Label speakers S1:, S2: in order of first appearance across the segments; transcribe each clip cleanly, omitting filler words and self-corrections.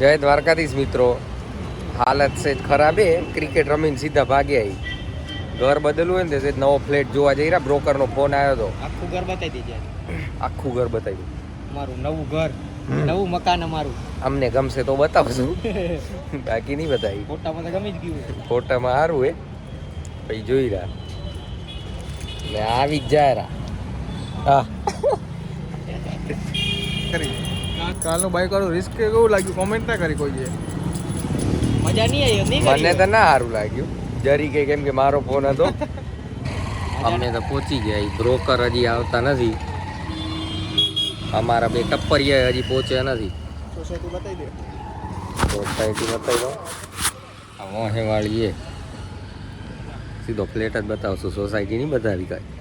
S1: જય દ્વારકાધીશ મિત્રો. હાલત છે ખરાબ હે. ક્રિકેટ રમીને સીધા ભાગે આવી. ઘર બદલવું હોય ને તે નવો ફ્લેટ જોવા જઈ રહ્યા. બ્રોકરનો ફોન આવ્યો હતો.
S2: આખું ઘર બતાવી દીજે.
S1: આખું ઘર બતાવી
S2: અમારું નવું ઘર, નવું મકાન અમારું.
S1: અમને ગમશે તો બતાવશું, બાકી નહીં બતાવી.
S2: ફોટામાં તો ગમી જ ગયું.
S1: ફોટામાં સારું હે, પછી જોઈ રહ્યા ને આવી જ જાય રહ્યા. હા,
S3: કાલનું બાઈક વાળું રિસ્ક કેવું લાગ્યું કોમેન્ટ ના કરી કોઈ
S2: મજા નહીં આવી નહીં
S1: મને તો ના સારું લાગ્યું જરી કે, કેમ કે મારો ફોન હતો. અમે તો પહોંચી ગયા. બ્રોકર હજી આવતા નથી. અમારા બે ટપ્પરિયા હજી પહોંચ્યા નથી.
S3: સોસાયટી બતાવી દે.
S1: સોસાયટી બતાવી દો. આ મોહેવાળી એ સીધો ફ્લેટ જ બતાવશું, સોસાયટી નહીં બતાવી કાંઈ.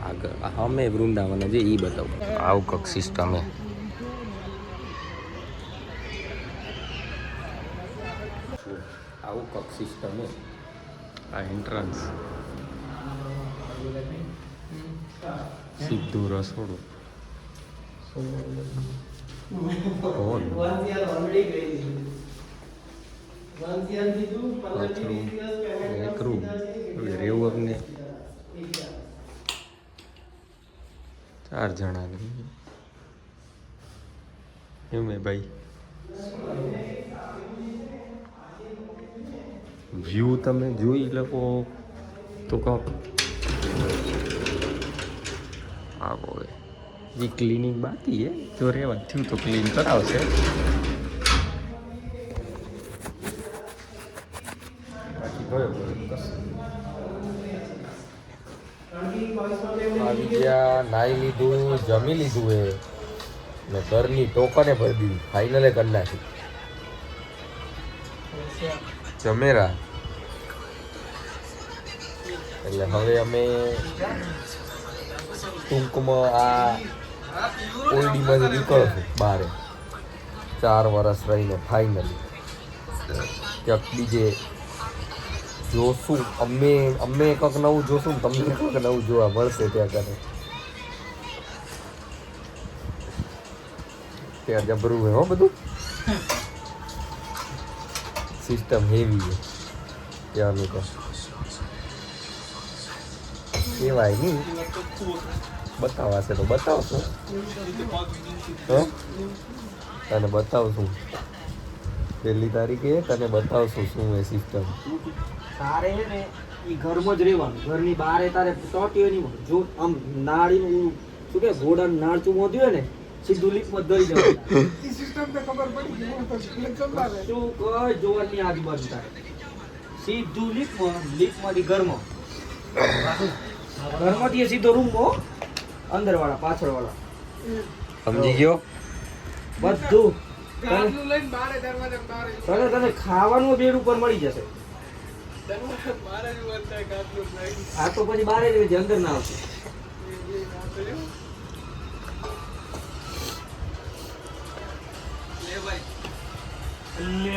S1: આગળ અમે વૃંદાવન જે એ બતાવું. આવું કંઈક સિસ્ટમ હે. આવું કંઈક સિસ્ટમ હે. આ એન્ટ્રન્સ, સીધું રસોડું, હોલ, બાથરૂમ, એક રૂમ. રહેવું અમને 4 જણાની. એમ ભાઈ વ્યૂ તમે જોઈ લોકો તો કહો. આવો એ ક્લિનિંગ બાકી હે, જો રહેવા થયું તો ક્લીન કરાવશે. બાકી આવી ગયા, નાઈ લીધું, જમી લીધું હે ને ઘરની ટોકને ભરી દીધી. ફાઇનલે કરી નાખી જમેરા. એટલે હવે અમે ટૂંકમાં આ ઓલડીમાં નીકળશું બહાર 4 વર્ષ રહીને. ફાઇનલી ક્યાંક બીજે જોશું. અમે કંઈક નવું જોશું ને તમને કંઈક નવું જોવા મળશે. ત્યાં કરે ત્યાં જબરું હે હો બધું. સિસ્ટમ હેવી છે ત્યાંનું તો કહેવાય નહીં. બતાવાશે તો બતાવશું. તને બતાવશું 1 તારીખે, તને બતાવશું શું એ સિસ્ટમ.
S2: તારે હે ને ઈ ઘરમાં જ રહેવાનું. ઘરની બહાર તારે ટોટીઓ નહીં. જો આમ નાળીનું શું કે ઘોડાનું નાળચું મોદ્યું હોય ને સીધું લીપમાં દઈ જવાનું.
S3: ઈ સિસ્ટમ તો ખબર પડી ગઈ. હું તો ચલાવે
S2: શું કઈ જોવાની આજુબાજુ તારે સીધું લીપમાંથી ઘરમાં, ઘરમાંથી સીધો રૂમમાં, અંદર વાળા પાછળ વાળા.
S1: સમજી ગયો
S2: બધું
S3: ગાડલું લઈને બારે દરવાજા બારે
S2: તને ખાવાનું બેડ ઉપર મળી જશે.
S3: દરવાજા બારે જ વળતા ગાડલું લઈને.
S2: આ તો પછી બારે જ રહેજે, અંદર ના આવશે.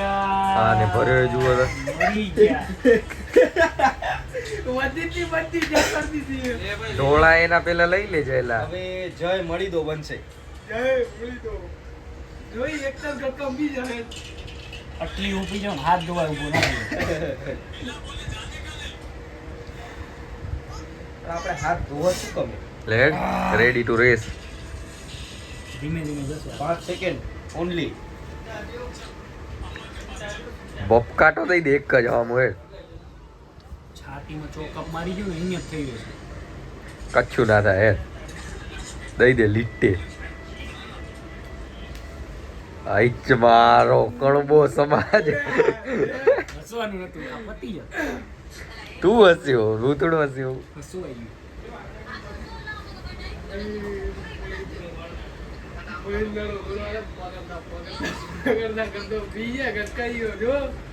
S1: આને ભરે જુઓ તો ઢોળા એના પેલા લઈ લેજે. એલા
S2: હવે જય મળી દો બનશે. આટલી ઊભી જાવ હાથ ધોવા ઉભો ના આપણે હાથ ધોવા શું કમે.
S1: Let ready to race.
S2: ધીમે ધીમે જશે. 5 સેકન્ડ ઓન્લી.
S1: બપકાટો દઈ દે એક જ આમ હોય.
S2: છાતીમાં ચોકઅપ મારી ગયો અહીંયા જ થઈ ગયો.
S1: કચ્છું ના થાય હે. દઈ દે લીટે. આઈચ મારો કણબો સમાજ.
S2: હસવાનું નતું આ પતી જાય.
S1: તું હસ્યો, રૂતડો હસ્યો.
S2: હસવું આવી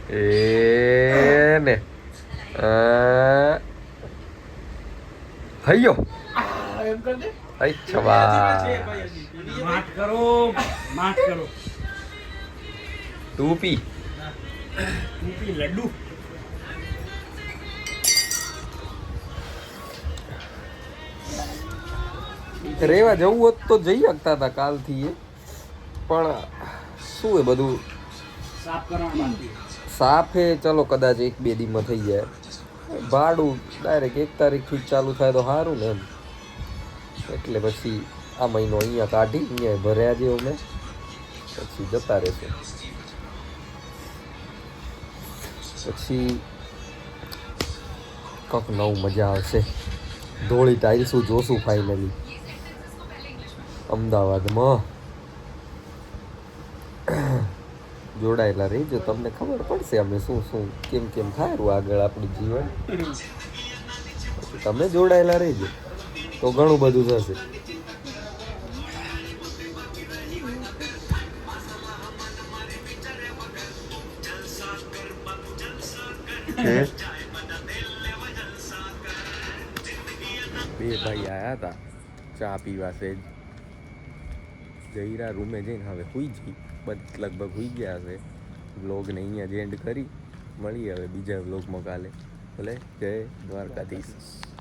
S1: એ ને હૈયો
S2: માઠ કરો, માઠ કરો.
S1: ટૂપી
S2: લડ્ડુ
S1: રેવા જવું હોત તો જઈ શકતા હતા કાલથી. પણ શું એ બધું
S2: સાફ કરવાનું બાકી
S1: સાફે ચલો કદાચ 1-2 દીમાં થઈ જાય ભાડું ડાયરેક્ટ 1 તારીખથી જ ચાલુ થાય તો સારું ને એમ એટલે પછી આ મહિનો અહીંયા કાઢી અહીંયા ભર્યા જેવો મેં પછી જતા રહેશું પછી કંઈક નવું મજા આવશે ધોળી ટાઇલ્સું જોશું ફાઇનલી અમદાવાદમાં જોડાયેલા રહીજો તમને ખબર પડશે અમે શું શું કેમ કેમ થાય આગળ આપણું જીવન તમે જોડાયેલા રહીજો તો ઘણું બધું થશે બે ભાઈ આયા હતા ચા પીવા છે જઈરા રૂમે જઈને હવે હુઈ જઈ લગભગ હુઈ ગયા હશે વ્લોગને અહીંયા જ એન્ડ કરી મળીએ હવે બીજા વ્લોગમાં કાલે ભલે જય દ્વારકાધીશ